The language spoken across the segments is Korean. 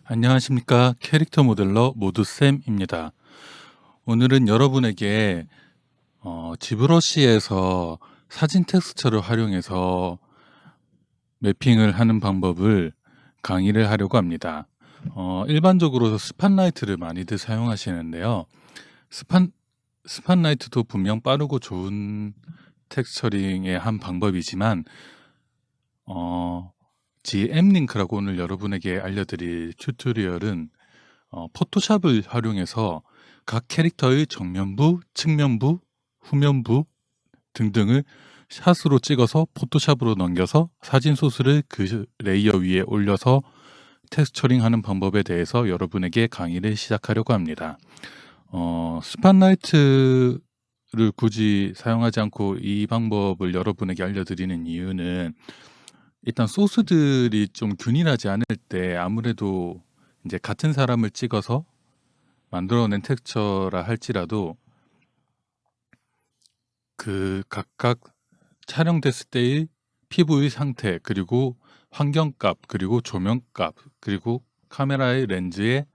안녕하십니까. 캐릭터 모델러 모두쌤입니다. 오늘은 여러분에게 지브러시에서 사진 텍스처를 활용해서 매핑을 하는 방법을 강의를 하려고 합니다. 일반적으로 스팟라이트를 많이들 사용하시는데요. 스팟라이트도 분명 빠르고 좋은 텍스처링의 한 방법이지만 GM링크라고 오늘 여러분에게 알려드릴 튜토리얼은 포토샵을 활용해서 각 캐릭터의 정면부, 측면부, 후면부 등등을 샷으로 찍어서 포토샵으로 넘겨서 사진 소스를 그 레이어 위에 올려서 텍스처링하는 방법에 대해서 여러분에게 강의를 시작하려고 합니다. 스팟라이트를 굳이 사용하지 않고 이 방법을 여러분에게 알려드리는 이유는 일단 소스들이 좀 균일하지 않을 때 아무래도 이제 같은 사람을 찍어서 만들어낸 텍스처라 할지라도 그 각각 촬영됐을 때의 피부의 상태, 그리고 환경값, 그리고 조명값, 그리고 카메라의 렌즈의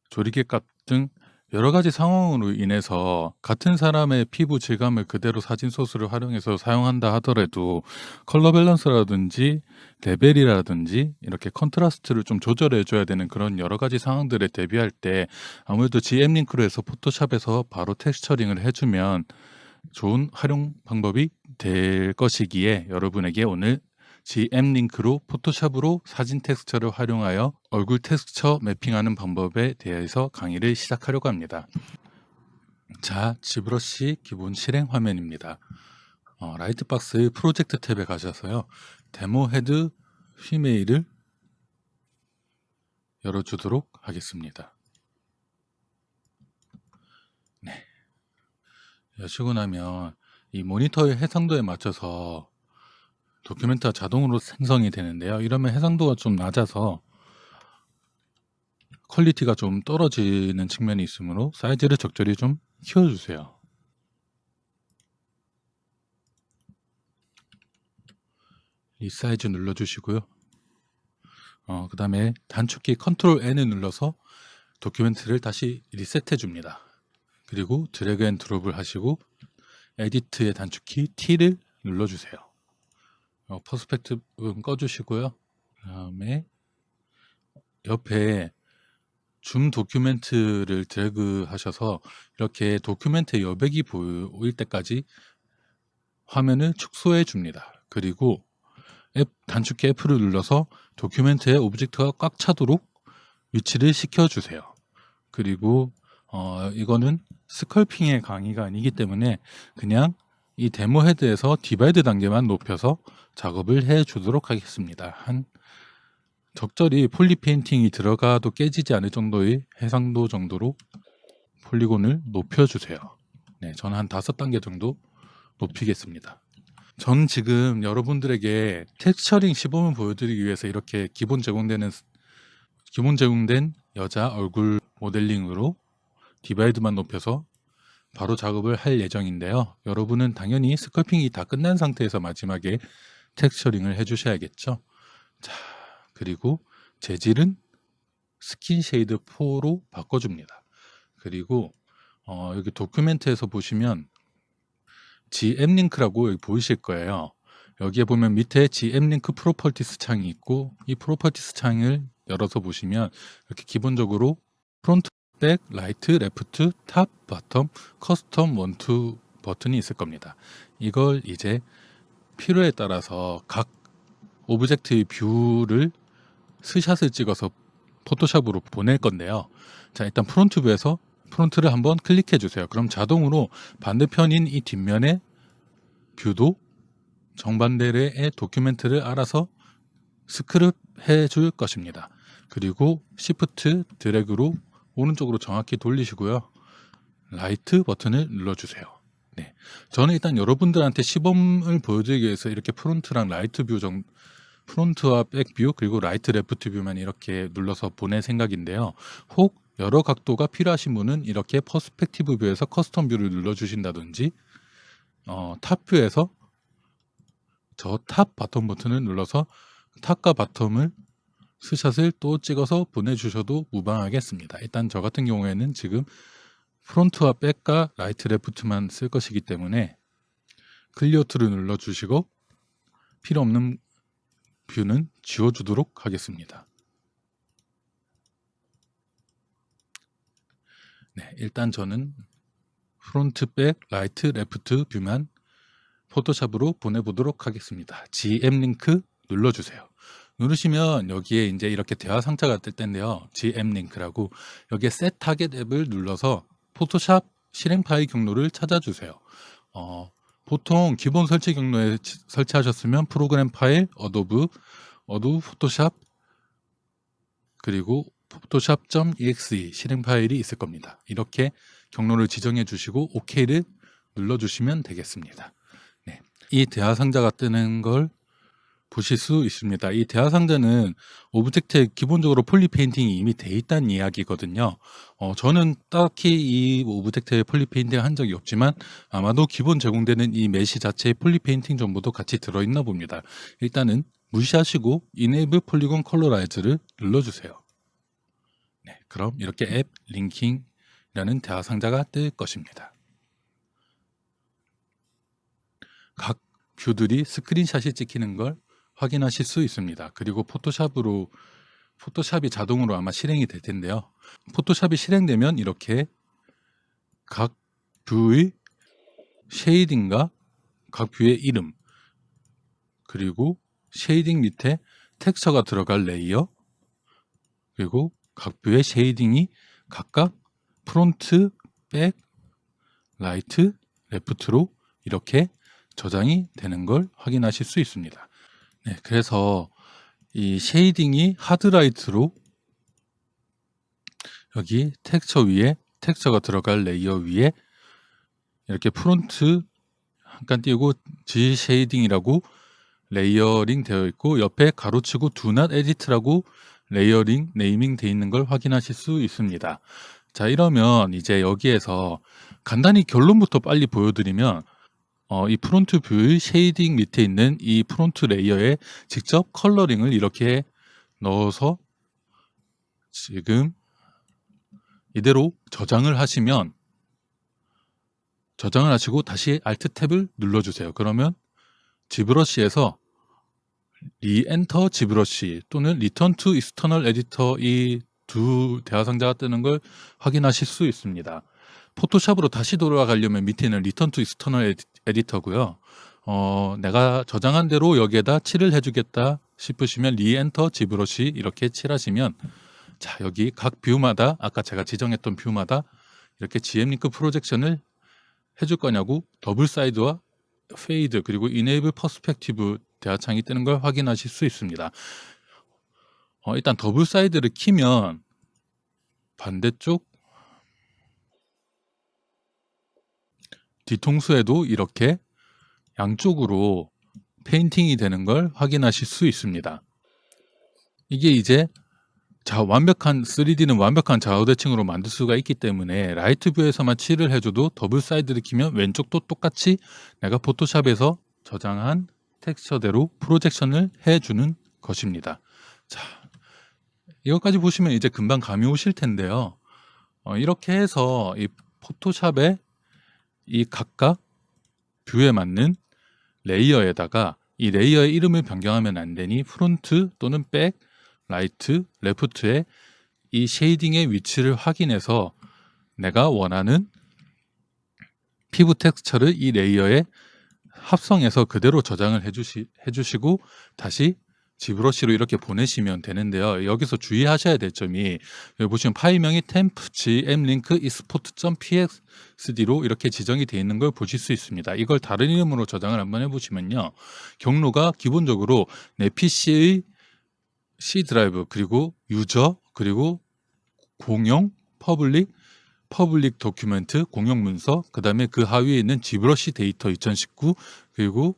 조리개값 등 여러 가지 상황으로 인해서 같은 사람의 피부 질감을 그대로 사진 소스를 활용해서 사용한다 하더라도 컬러 밸런스라든지 레벨이라든지 이렇게 컨트라스트를 좀 조절해 줘야 되는 그런 여러 가지 상황들에 대비할 때 아무래도 GM 링크로 해서 포토샵에서 바로 텍스처링을 해주면 좋은 활용 방법이 될 것이기에 여러분에게 오늘 GM 링크로 포토샵으로 사진 텍스처를 활용하여 얼굴 텍스처 매핑하는 방법에 대해서 강의를 시작하려고 합니다. 자, 지브러시 기본 실행 화면입니다. 라이트박스의 프로젝트 탭에 가셔서요. 데모 헤드 휘메일을 열어주도록 하겠습니다. 네. 여시고 나면 이 모니터의 해상도에 맞춰서 도큐멘트가 자동으로 생성이 되는데요. 이러면 해상도가 좀 낮아서 퀄리티가 좀 떨어지는 측면이 있으므로 사이즈를 적절히 좀 키워주세요. 이 사이즈 눌러주시고요. 그 다음에 단축키 컨트롤 N을 눌러서 도큐멘트를 다시 리셋해 줍니다. 그리고 드래그 앤 드롭을 하시고 에디트의 단축키 T를 눌러주세요. 퍼스펙티브는 꺼주시고요. 그 다음에 옆에 줌 도큐멘트를 드래그 하셔서 이렇게 도큐멘트 여백이 보일 때까지 화면을 축소해 줍니다. 그리고 단축키 F를 눌러서 도큐멘트에 오브젝트가 꽉 차도록 위치를 시켜주세요. 그리고 이거는 스컬핑의 강의가 아니기 때문에 그냥 이 데모 헤드에서 디바이드 단계만 높여서 작업을 해 주도록 하겠습니다. 한 적절히 폴리 페인팅이 들어가도 깨지지 않을 정도의 해상도 정도로 폴리곤을 높여주세요. 네, 저는 한 5단계 정도 높이겠습니다. 전 지금 여러분들에게 텍스처링 시범을 보여드리기 위해서 이렇게 기본 제공된 여자 얼굴 모델링으로 디바이드만 높여서 바로 작업을 할 예정인데요. 여러분은 당연히 스컬핑이 다 끝난 상태에서 마지막에 텍스처링을 해주셔야겠죠. 자, 그리고 재질은 스킨 쉐이드 4로 바꿔줍니다. 그리고 여기 도큐멘트에서 보시면 GM 링크라고 여기 보이실 거예요. 여기에 보면 밑에 GM 링크 프로퍼티스 창이 있고 이 프로퍼티스 창을 열어서 보시면 이렇게 기본적으로 프론트, 백, 라이트, 레프트, 탑, 바텀, 커스텀, 원투 버튼이 있을 겁니다. 이걸 이제 필요에 따라서 각 오브젝트의 뷰를 스샷을 찍어서 포토샵으로 보낼 건데요. 자, 일단 프론트 뷰에서 프론트를 한번 클릭해 주세요. 그럼 자동으로 반대편인 이 뒷면의 뷰도 정반대의 도큐멘트를 알아서 스크립 해줄 것입니다. 그리고 시프트 드래그로 오른쪽으로 정확히 돌리시고요. 라이트 버튼을 눌러주세요. 네, 저는 일단 여러분들한테 시범을 보여드리기 위해서 이렇게 프론트랑 라이트 뷰 프론트와 백 뷰 그리고 라이트 레프트 뷰만 이렇게 눌러서 보낼 생각인데요. 혹 여러 각도가 필요하신 분은 이렇게 퍼스펙티브 뷰에서 커스텀 뷰를 눌러주신다든지 탑 뷰에서 저 탑 바텀 버튼을 눌러서 탑과 바텀을 스샷을 또 찍어서 보내주셔도 무방하겠습니다. 일단 저 같은 경우에는 지금 프론트와 백과 라이트 레프트만 쓸 것이기 때문에 클리어 툴을 눌러주시고 필요 없는 뷰는 지워주도록 하겠습니다. 네, 일단 저는 프론트, 백, 라이트, 레프트 뷰만 포토샵으로 보내보도록 하겠습니다. GM 링크 눌러주세요. 누르시면 여기에 이제 이렇게 대화 상자가 뜰 텐데요. GM 링크라고 여기에 Set Target 앱을 눌러서 포토샵 실행 파일 경로를 찾아주세요. 보통 기본 설치 경로에 설치하셨으면 프로그램 파일, 어도브 포토샵 그리고 photoshop.exe 실행 파일이 있을 겁니다. 이렇게 경로를 지정해 주시고 OK를 눌러주시면 되겠습니다. 네, 이 대화 상자가 뜨는 걸 보실 수 있습니다. 이 대화 상자는 오브젝트에 기본적으로 폴리 페인팅이 이미 돼 있다는 이야기거든요. 저는 딱히 이 오브젝트에 폴리 페인팅을 한 적이 없지만 아마도 기본 제공되는 이 메시 자체의 폴리 페인팅 정보도 같이 들어있나 봅니다. 일단은 무시하시고 Enable Polygon Colorize를 눌러주세요. 네, 그럼 이렇게 앱 링킹이라는 대화 상자가 뜰 것입니다. 각 뷰들이 스크린샷이 찍히는 걸 확인하실 수 있습니다. 그리고 포토샵이 자동으로 아마 실행이 될 텐데요. 포토샵이 실행되면 이렇게 각 뷰의 쉐이딩과 각 뷰의 이름 그리고 쉐이딩 밑에 텍스처가 들어갈 레이어 그리고 각 뷰의 쉐이딩이 각각 프론트, 백, 라이트, 레프트로 이렇게 저장이 되는 걸 확인하실 수 있습니다. 네, 그래서 이 쉐이딩이 하드라이트로 여기 텍스처 위에 텍스처가 들어갈 레이어 위에 이렇게 프론트 한 칸 띄우고 G 쉐이딩이라고 레이어링 되어 있고 옆에 가로치고 Do Not Edit라고 레이어링 네이밍 되어 있는 걸 확인하실 수 있습니다. 자, 이러면 이제 여기에서 간단히 결론부터 빨리 보여드리면 이 프론트 뷰의 쉐이딩 밑에 있는 이 프론트 레이어에 직접 컬러링을 이렇게 넣어서 지금 이대로 저장을 하시고 다시 Alt 탭을 눌러주세요. 그러면 지브러시에서 리엔터 지브러시 또는 Return to External Editor 이 두 대화 상자가 뜨는 걸 확인하실 수 있습니다. 포토샵으로 다시 돌아가려면 밑에 있는 Return to External Editor고요. 내가 저장한 대로 여기에다 칠을 해주겠다 싶으시면 리엔터 지브러시 이렇게 칠하시면 자, 여기 각 뷰마다 아까 제가 지정했던 뷰마다 이렇게 GM 링크 프로젝션을 해줄 거냐고 더블 사이드와 페이드 그리고 Enable Perspective 대화창이 뜨는 걸 확인하실 수 있습니다. 일단 더블 사이드를 키면 반대쪽 뒤통수에도 이렇게 양쪽으로 페인팅이 되는 걸 확인하실 수 있습니다. 이게 이제 완벽한 3D는 완벽한 좌우 대칭으로 만들 수가 있기 때문에 라이트 뷰에서만 칠을 해줘도 더블 사이드를 키면 왼쪽도 똑같이 내가 포토샵에서 저장한 텍스처대로 프로젝션을 해주는 것입니다. 자, 이것까지 보시면 이제 금방 감이 오실 텐데요. 이렇게 해서 이 포토샵의 이 각각 뷰에 맞는 레이어에다가 이 레이어의 이름을 변경하면 안 되니 프론트 또는 백, 라이트, 레프트의 이 쉐이딩의 위치를 확인해서 내가 원하는 피부 텍스처를 이 레이어에 합성해서 그대로 저장을 해주시고 다시 지브러시로 이렇게 보내시면 되는데요. 여기서 주의하셔야 될 점이 여기 보시면 파일명이 temp gm link export.pxd로 이렇게 지정이 되어 있는 걸 보실 수 있습니다. 이걸 다른 이름으로 저장을 한번 해보시면요. 경로가 기본적으로 내 PC의 C 드라이브 그리고 유저 그리고 공용 퍼블릭 도큐멘트 공용 문서 그 다음에 그 하위에 있는 지브러시 데이터 2019 그리고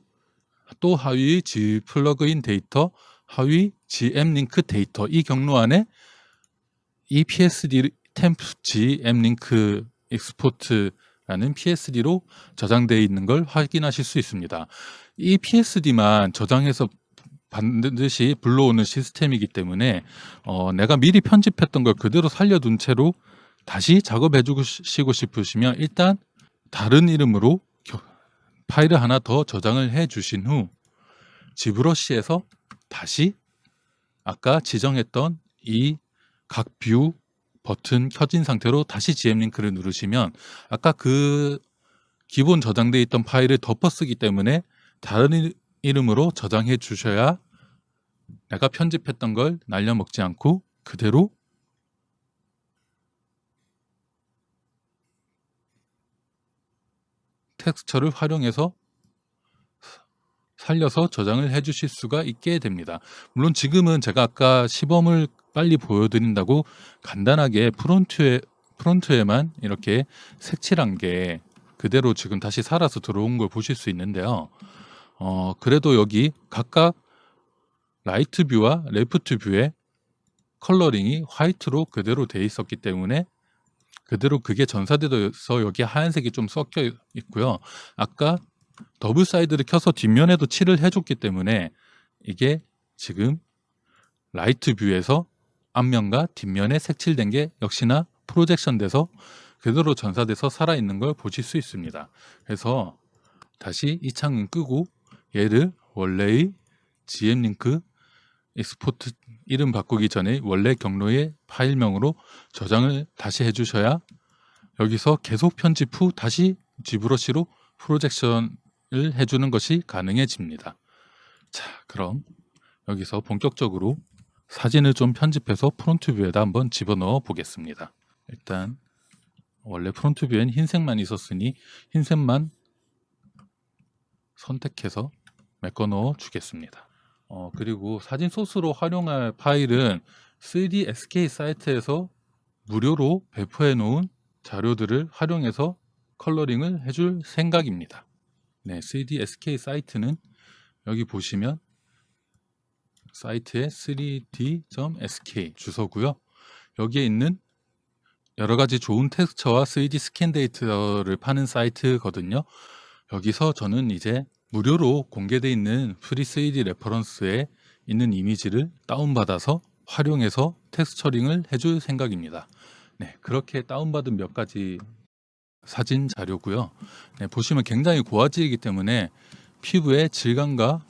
또 하위 G 플러그인 데이터 하위 GM 링크 데이터 이 경로 안에 이 PSD temp GM 링크 export라는 PSD로 저장되어 있는 걸 확인하실 수 있습니다. 이 PSD만 저장해서 반드시 불러오는 시스템이기 때문에 내가 미리 편집했던 걸 그대로 살려둔 채로 다시 작업해 주시고 싶으시면 일단 다른 이름으로 파일을 하나 더 저장을 해 주신 후 지브러시에서 다시 아까 지정했던 이 각 뷰 버튼 켜진 상태로 다시 GM 링크를 누르시면 아까 그 기본 저장되어 있던 파일을 덮어쓰기 때문에 다른 이름으로 저장해 주셔야 내가 편집했던 걸 날려먹지 않고 그대로 텍스처를 활용해서 살려서 저장을 해 주실 수가 있게 됩니다. 물론 지금은 제가 아까 시범을 빨리 보여드린다고 간단하게 프론트에만 이렇게 색칠한 게 그대로 지금 다시 살아서 들어온 걸 보실 수 있는데요. 그래도 여기 각각 라이트 뷰와 레프트 뷰의 컬러링이 화이트로 그대로 돼 있었기 때문에 그대로 그게 전사돼서 여기 하얀색이 좀 섞여 있고요. 아까 더블 사이드를 켜서 뒷면에도 칠을 해줬기 때문에 이게 지금 라이트 뷰에서 앞면과 뒷면에 색칠된 게 역시나 프로젝션 돼서 그대로 전사돼서 살아있는 걸 보실 수 있습니다. 그래서 다시 이 창은 끄고 얘를 원래의 GM 링크 익스포트 이름 바꾸기 전에 원래 경로의 파일명으로 저장을 다시 해주셔야 여기서 계속 편집 후 다시 G브러쉬로 프로젝션을 해주는 것이 가능해집니다. 자, 그럼 여기서 본격적으로 사진을 좀 편집해서 프론트 뷰에다 한번 집어넣어 보겠습니다. 일단 원래 프론트 뷰엔 흰색만 있었으니 흰색만 선택해서 메꿔 넣어 주겠습니다. 그리고 사진 소스로 활용할 파일은 3D SK 사이트에서 무료로 배포해 놓은 자료들을 활용해서 컬러링을 해줄 생각입니다. 네, 3D SK 사이트는 여기 보시면 사이트의 3D.sk 주소고요. 여기에 있는 여러 가지 좋은 텍스처와 3D 스캔 데이터를 파는 사이트거든요. 여기서 저는 이제 무료로 공개되어 있는 프리 3D 레퍼런스에 있는 이미지를 다운받아서 활용해서 텍스처링을 해줄 생각입니다. 네, 그렇게 다운받은 몇 가지 사진 자료고요. 네, 보시면 굉장히 고화질이기 때문에 피부의 질감과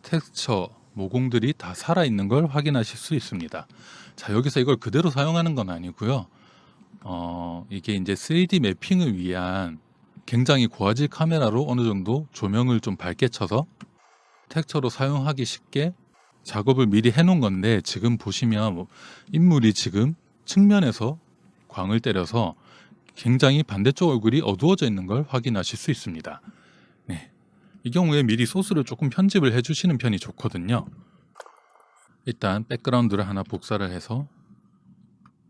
텍스처, 모공들이 다 살아있는 걸 확인하실 수 있습니다. 자, 여기서 이걸 그대로 사용하는 건 아니고요. 이게 이제 3D 매핑을 위한 굉장히 고화질 카메라로 어느 정도 조명을 좀 밝게 쳐서 텍스처로 사용하기 쉽게 작업을 미리 해놓은 건데 지금 보시면 인물이 지금 측면에서 광을 때려서 굉장히 반대쪽 얼굴이 어두워져 있는 걸 확인하실 수 있습니다. 네, 이 경우에 미리 소스를 조금 편집을 해주시는 편이 좋거든요. 일단 백그라운드를 하나 복사를 해서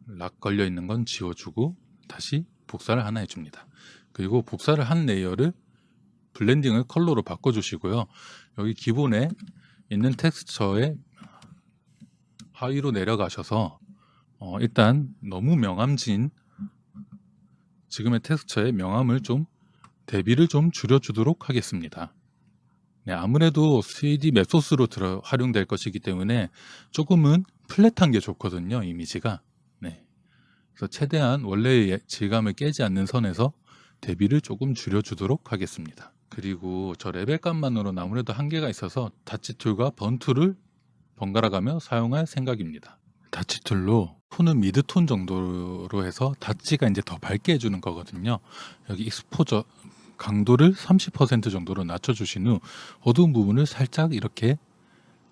락 걸려 있는 건 지워주고 다시 복사를 하나 해줍니다. 그리고 복사를 한 레이어를 블렌딩을 컬러로 바꿔주시고요. 여기 기본에 있는 텍스처의 하위로 내려가셔서 일단 너무 명암진 지금의 텍스처의 명암을 좀 대비를 좀 줄여주도록 하겠습니다. 네, 아무래도 3D 맵소스로 활용될 것이기 때문에 조금은 플랫한 게 좋거든요, 이미지가. 네, 그래서 최대한 원래의 질감을 깨지 않는 선에서 대비를 조금 줄여주도록 하겠습니다. 그리고 저 레벨감만으로는 아무래도 한계가 있어서 다치 툴과 번툴을 번갈아 가며 사용할 생각입니다. 다치 툴로 톤은 미드톤 정도로 해서 다치가 이제 더 밝게 해주는 거거든요. 여기 익스포저 강도를 30% 정도로 낮춰주신 후 어두운 부분을 살짝 이렇게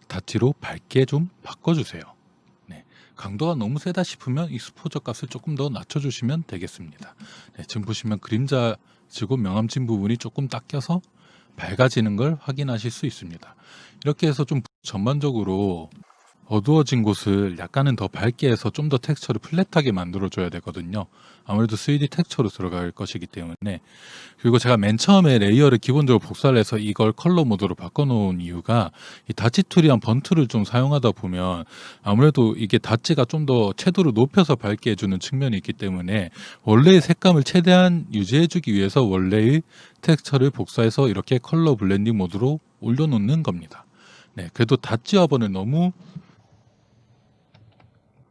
다치로 밝게 좀 바꿔주세요. 네, 강도가 너무 세다 싶으면 익스포저 값을 조금 더 낮춰주시면 되겠습니다. 네, 지금 보시면 그림자 지고 명암진 부분이 조금 닦여서 밝아지는 걸 확인하실 수 있습니다. 이렇게 해서 좀 전반적으로 어두워진 곳을 약간은 더 밝게 해서 좀 더 텍스처를 플랫하게 만들어줘야 되거든요. 아무래도 3D 텍스처로 들어갈 것이기 때문에. 그리고 제가 맨 처음에 레이어를 기본적으로 복사를 해서 이걸 컬러 모드로 바꿔놓은 이유가 이 다치 툴이랑 번툴을 좀 사용하다 보면 아무래도 이게 다치가 좀 더 채도를 높여서 밝게 해주는 측면이 있기 때문에 원래의 색감을 최대한 유지해주기 위해서 원래의 텍스처를 복사해서 이렇게 컬러 블렌딩 모드로 올려놓는 겁니다. 네, 그래도 닷지화번을 너무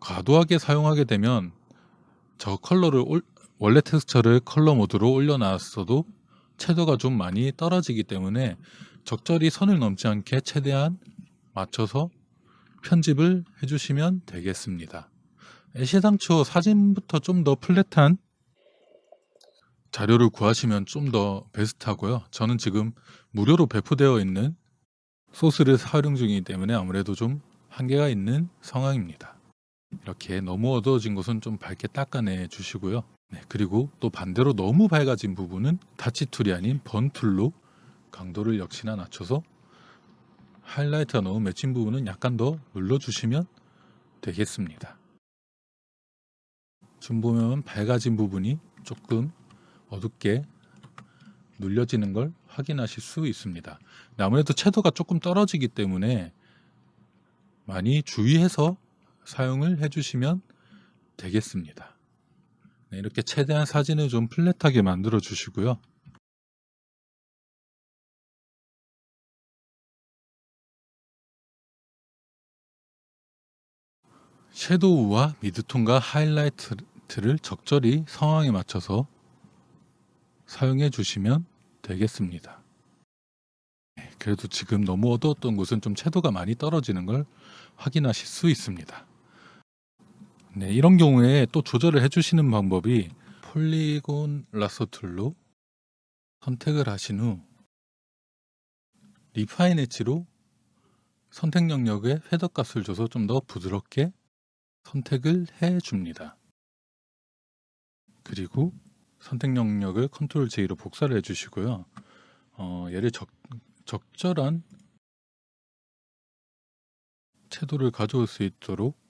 과도하게 사용하게 되면 저 컬러를 원래 텍스처를 컬러 모드로 올려놨어도 채도가 좀 많이 떨어지기 때문에 적절히 선을 넘지 않게 최대한 맞춰서 편집을 해주시면 되겠습니다. 애시당초 사진부터 좀 더 플랫한 자료를 구하시면 좀 더 베스트하고요. 저는 지금 무료로 배포되어 있는 소스를 활용 중이기 때문에 아무래도 좀 한계가 있는 상황입니다. 이렇게 너무 어두워진 곳은 좀 밝게 닦아내 주시고요. 네, 그리고 또 반대로 너무 밝아진 부분은 타치 툴이 아닌 번 툴로 강도를 역시나 낮춰서 하이라이트가 너무 맺힌 부분은 약간 더 눌러주시면 되겠습니다. 지금 보면 밝아진 부분이 조금 어둡게 눌려지는 걸 확인하실 수 있습니다. 아무래도 채도가 조금 떨어지기 때문에 많이 주의해서 사용을 해주시면 되겠습니다. 네, 이렇게 최대한 사진을 좀 플랫하게 만들어 주시고요. 섀도우와 미드톤과 하이라이트를 적절히 상황에 맞춰서 사용해 주시면 되겠습니다. 그래도 지금 너무 어두웠던 곳은 좀 채도가 많이 떨어지는 걸 확인하실 수 있습니다. 네, 이런 경우에 또 조절을 해주시는 방법이 폴리곤 라서 툴로 선택을 하신 후 리파인 엣지로 선택 영역에 헤더 값을 줘서 좀 더 부드럽게 선택을 해 줍니다. 그리고 선택 영역을 컨트롤 J로 복사를 해 주시고요. 얘를 적절한 채도를 가져올 수 있도록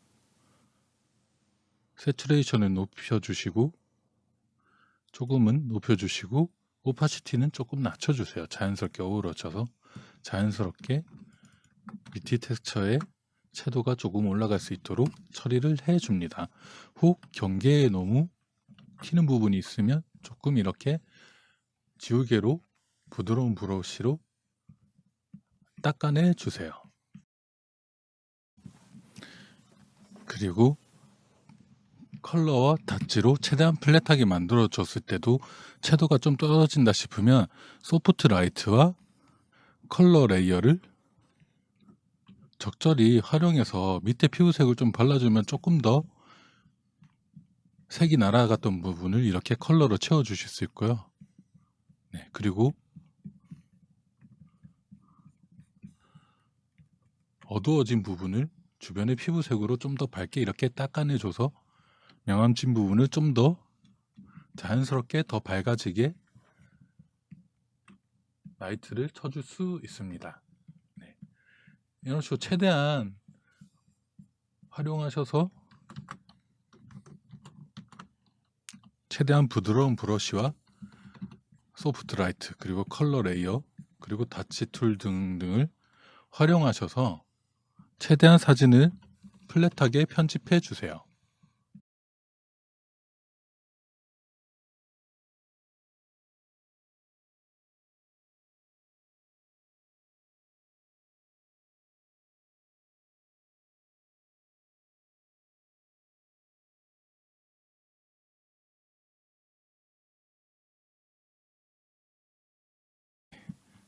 세츄레이션을 높여주시고 조금은 높여주시고 오파시티는 조금 낮춰주세요. 자연스럽게 어우러져서 자연스럽게 밑이 텍스처의 채도가 조금 올라갈 수 있도록 처리를 해줍니다. 혹 경계에 너무 튀는 부분이 있으면 조금 이렇게 지우개로 부드러운 브러쉬로 닦아내 주세요. 그리고 컬러와 닷지로 최대한 플랫하게 만들어 줬을 때도 채도가 좀 떨어진다 싶으면 소프트 라이트와 컬러 레이어를 적절히 활용해서 밑에 피부색을 좀 발라주면 조금 더 색이 날아갔던 부분을 이렇게 컬러로 채워주실 수 있고요. 네, 그리고 어두워진 부분을 주변의 피부색으로 좀 더 밝게 이렇게 닦아내줘서 명암진 부분을 좀 더 자연스럽게 더 밝아지게 라이트를 쳐줄 수 있습니다. 네, 이런 식으로 최대한 활용하셔서 최대한 부드러운 브러쉬와 소프트 라이트 그리고 컬러 레이어 그리고 다치 툴 등등을 활용하셔서 최대한 사진을 플랫하게 편집해 주세요.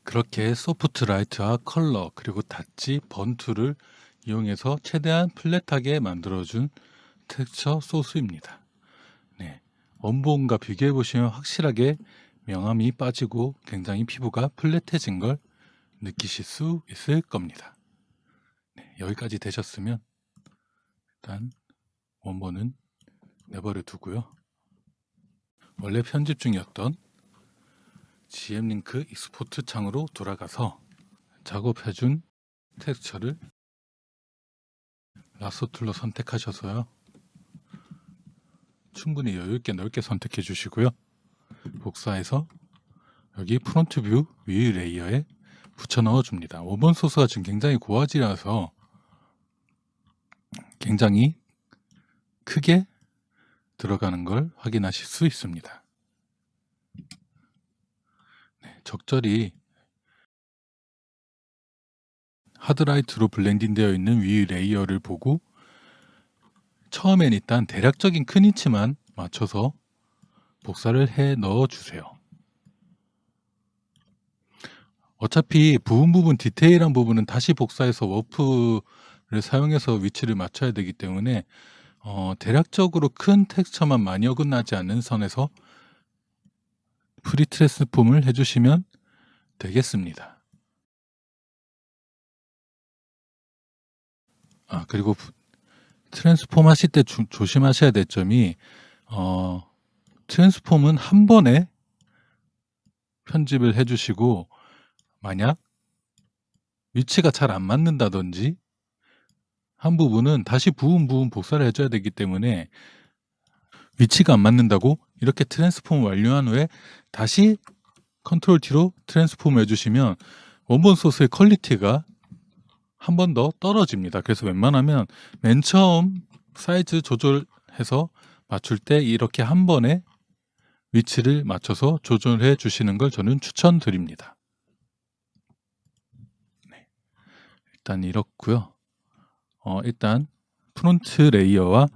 그렇게 소프트 라이트와 컬러 그리고 다치 번툴을 이용해서 최대한 플랫하게 만들어준 텍스처 소스입니다. 네, 원본과 비교해 보시면 확실하게 명암이 빠지고 굉장히 피부가 플랫해진 걸 느끼실 수 있을 겁니다. 네, 여기까지 되셨으면 일단 원본은 내버려 두고요. 원래 편집 중이었던 GM링크 익스포트 창으로 돌아가서 작업해준 텍스처를 라sso 툴로 선택하셔서요. 충분히 여유있게 넓게 선택해 주시고요. 복사해서 여기 프론트 뷰 위 레이어에 붙여 넣어 줍니다. 원본 소스가 지금 굉장히 고화질이라서 굉장히 크게 들어가는 걸 확인하실 수 있습니다. 네, 적절히 하드라이트로 블렌딩 되어 있는 위 레이어를 보고 처음엔 일단 대략적인 큰 위치만 맞춰서 복사를 해 넣어 주세요. 어차피 부분 디테일한 부분은 다시 복사해서 워프를 사용해서 위치를 맞춰야 되기 때문에 대략적으로 큰 텍스처만 많이 어긋나지 않는 선에서 프리 트랜스폼을 해주시면 되겠습니다. 그리고 트랜스폼 하실 때 조심하셔야 될 점이 트랜스폼은 한 번에 편집을 해주시고 만약 위치가 잘 안 맞는다든지 한 부분은 다시 부분 복사를 해줘야 되기 때문에 위치가 안 맞는다고 이렇게 트랜스폼 완료한 후에 다시 컨트롤 T로 트랜스폼 해주시면 원본 소스의 퀄리티가 한 번 더 떨어집니다. 그래서 웬만하면 맨 처음 사이즈 조절해서 맞출 때 이렇게 한 번에 위치를 맞춰서 조절해 주시는 걸 저는 추천드립니다. 네. 일단 이렇고요. 일단 프론트 레이어와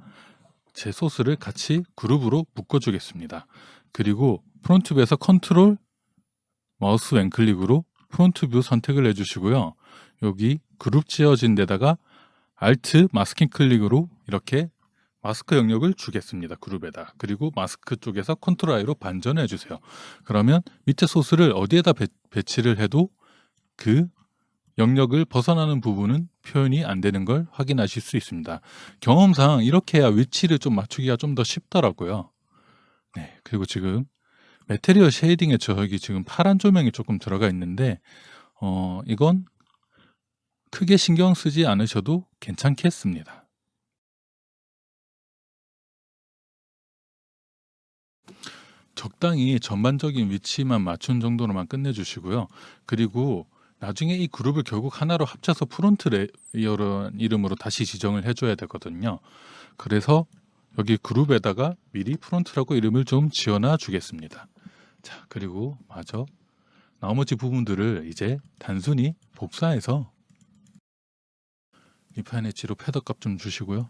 제 소스를 같이 그룹으로 묶어주겠습니다. 그리고 프론트 뷰에서 컨트롤 마우스 왼클릭으로 프론트 뷰 선택을 해주시고요. 여기 그룹 지어진 데다가 Alt 마스킹 클릭으로 이렇게 마스크 영역을 주겠습니다. 그룹에다. 그리고 마스크 쪽에서 컨트롤 I로 반전해 주세요. 그러면 밑에 소스를 어디에다 배치를 해도 그 영역을 벗어나는 부분은 표현이 안 되는 걸 확인하실 수 있습니다. 경험상 이렇게 해야 위치를 좀 맞추기가 좀 더 쉽더라고요. 네, 그리고 지금 매테리얼 쉐이딩에 저기 지금 파란 조명이 조금 들어가 있는데 이건 크게 신경 쓰지 않으셔도 괜찮겠습니다. 적당히 전반적인 위치만 맞춘 정도로만 끝내주시고요. 그리고 나중에 이 그룹을 결국 하나로 합쳐서 프론트 레이어라는 이름으로 다시 지정을 해줘야 되거든요. 그래서 여기 그룹에다가 미리 프론트라고 이름을 좀 지어놔 주겠습니다. 자, 그리고 마저 나머지 부분들을 이제 단순히 복사해서 리파인 엣지로 패더 값 좀 주시고요.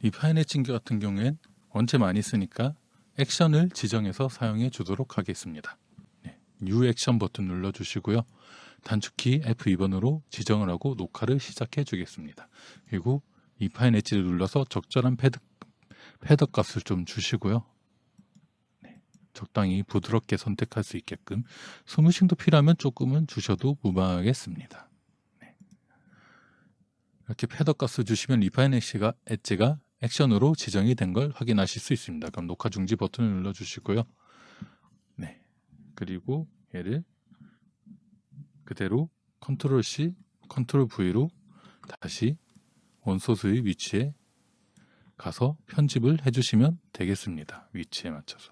리파인 엣지 같은 경우엔 원체 많이 쓰니까 액션을 지정해서 사용해 주도록 하겠습니다. 네, New 액션 버튼 눌러 주시고요. 단축키 F2번으로 지정을 하고 녹화를 시작해 주겠습니다. 그리고 리파인 엣지를 눌러서 적절한 패더 값을 좀 주시고요. 네, 적당히 부드럽게 선택할 수 있게끔 스무싱도 필요하면 조금은 주셔도 무방하겠습니다. 네. 이렇게 패더 값을 주시면 리파인 엣지가 액션으로 지정이 된 걸 확인하실 수 있습니다. 그럼 녹화 중지 버튼을 눌러주시고요. 네, 그리고 얘를 그대로 컨트롤 C, 컨트롤 V로 다시 원소스의 위치에 가서 편집을 해주시면 되겠습니다. 위치에 맞춰서.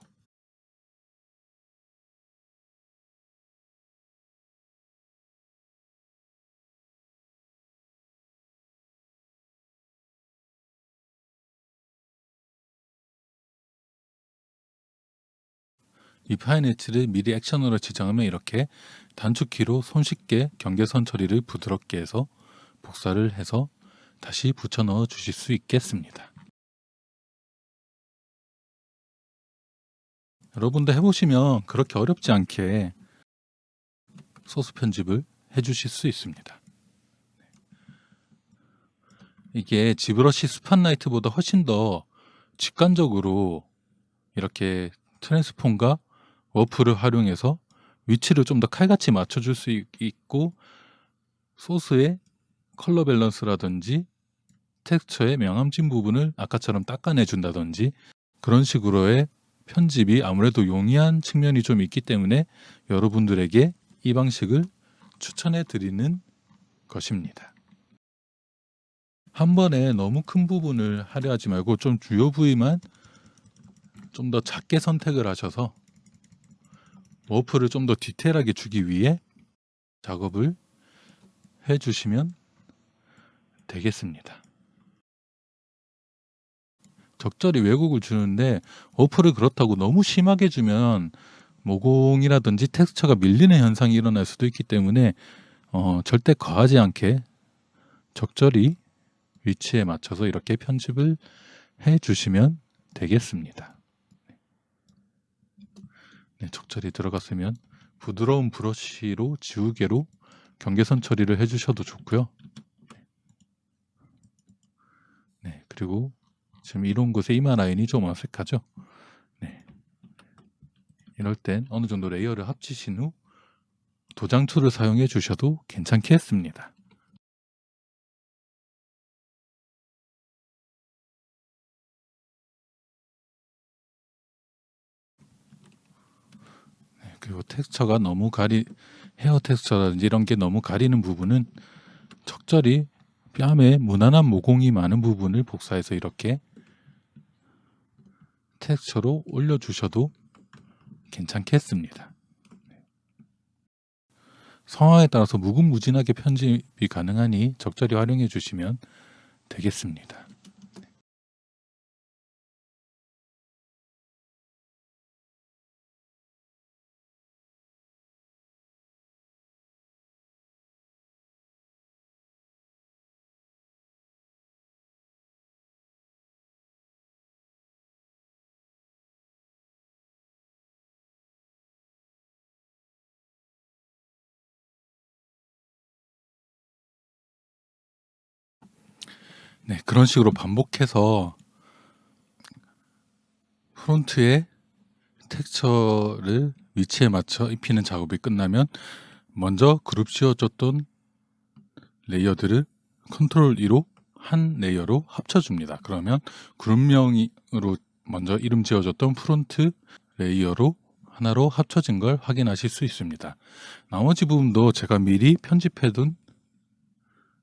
리파인 엣지를 미리 액션으로 지정하면 이렇게 단축키로 손쉽게 경계선 처리를 부드럽게 해서 복사를 해서 다시 붙여 넣어 주실 수 있겠습니다. 여러분도 해보시면 그렇게 어렵지 않게 소스 편집을 해주실 수 있습니다. 이게 지브러시 스팟라이트보다 훨씬 더 직관적으로 이렇게 트랜스폼과 워프를 활용해서 위치를 좀 더 칼같이 맞춰줄 수 있고 소스의 컬러 밸런스라든지 텍스처의 명암진 부분을 아까처럼 닦아내 준다든지 그런 식으로의 편집이 아무래도 용이한 측면이 좀 있기 때문에 여러분들에게 이 방식을 추천해 드리는 것입니다. 한 번에 너무 큰 부분을 하려 하지 말고 좀 주요 부위만 좀 더 작게 선택을 하셔서 워프를 좀 더 디테일하게 주기 위해 작업을 해 주시면 되겠습니다. 적절히 왜곡을 주는데 워프를 그렇다고 너무 심하게 주면 모공이라든지 텍스처가 밀리는 현상이 일어날 수도 있기 때문에 절대 과하지 않게 적절히 위치에 맞춰서 이렇게 편집을 해 주시면 되겠습니다. 네, 적절히 들어갔으면 부드러운 브러쉬로 지우개로 경계선 처리를 해주셔도 좋고요. 네, 그리고 지금 이런 곳에 이마 라인이 좀 어색하죠? 네, 이럴 땐 어느 정도 레이어를 합치신 후 도장 툴을 사용해 주셔도 괜찮겠습니다. 네, 그리고 텍스처가 너무 헤어 텍스처라든지 이런 게 너무 가리는 부분은 적절히 뺨에 무난한 모공이 많은 부분을 복사해서 이렇게 텍스처로 올려주셔도 괜찮겠습니다. 상황에 따라서 무궁무진하게 편집이 가능하니 적절히 활용해 주시면 되겠습니다. 네, 그런 식으로 반복해서 프론트에 텍스처를 위치에 맞춰 입히는 작업이 끝나면 먼저 그룹 씌워줬던 레이어들을 컨트롤 2로 한 레이어로 합쳐줍니다. 그러면 그룹명으로 먼저 이름 지어줬던 프론트 레이어로 하나로 합쳐진 걸 확인하실 수 있습니다. 나머지 부분도 제가 미리 편집해둔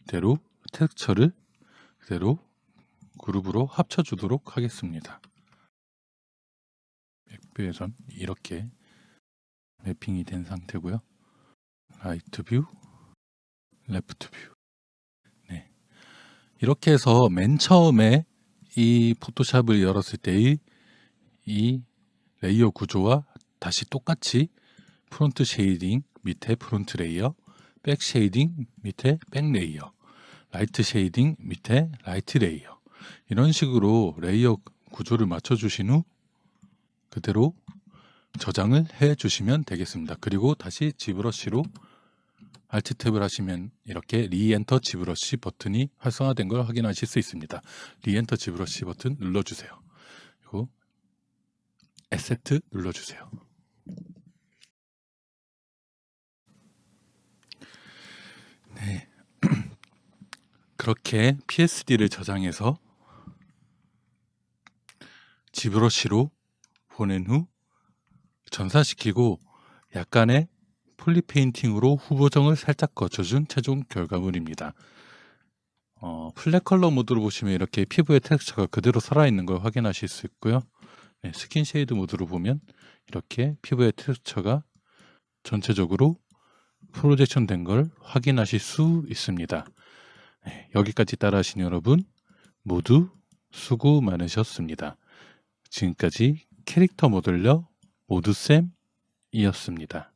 대로 텍스처를 그대로 그룹으로 합쳐주도록 하겠습니다. 백뷰에선 이렇게 매핑이 된 상태고요. 라이트 뷰, 레프트 뷰. 네. 이렇게 해서 맨 처음에 이 포토샵을 열었을 때의 이 레이어 구조와 다시 똑같이 프론트 쉐이딩 밑에 프론트 레이어, 백 쉐이딩 밑에 백 레이어, 라이트 쉐이딩 밑에 라이트 레이어, 이런 식으로 레이어 구조를 맞춰주신 후 그대로 저장을 해 주시면 되겠습니다. 그리고 다시 지브러쉬로 Alt 탭을 하시면 이렇게 리엔터 지브러쉬 버튼이 활성화된 걸 확인하실 수 있습니다. 리엔터 지브러쉬 버튼 눌러주세요. 그리고 에세트 눌러주세요. 네, 그렇게 PSD를 저장해서 지브러쉬로 보낸 후 전사시키고 약간의 폴리페인팅으로 후보정을 살짝 거쳐준 최종 결과물입니다. 플랫 컬러 모드로 보시면 이렇게 피부의 텍스처가 그대로 살아있는 걸 확인하실 수 있고요. 네, 스킨 쉐이드 모드로 보면 이렇게 피부의 텍스처가 전체적으로 프로젝션 된 걸 확인하실 수 있습니다. 네, 여기까지 따라하신 여러분 모두 수고 많으셨습니다. 지금까지 캐릭터 모델러 모두쌤이었습니다.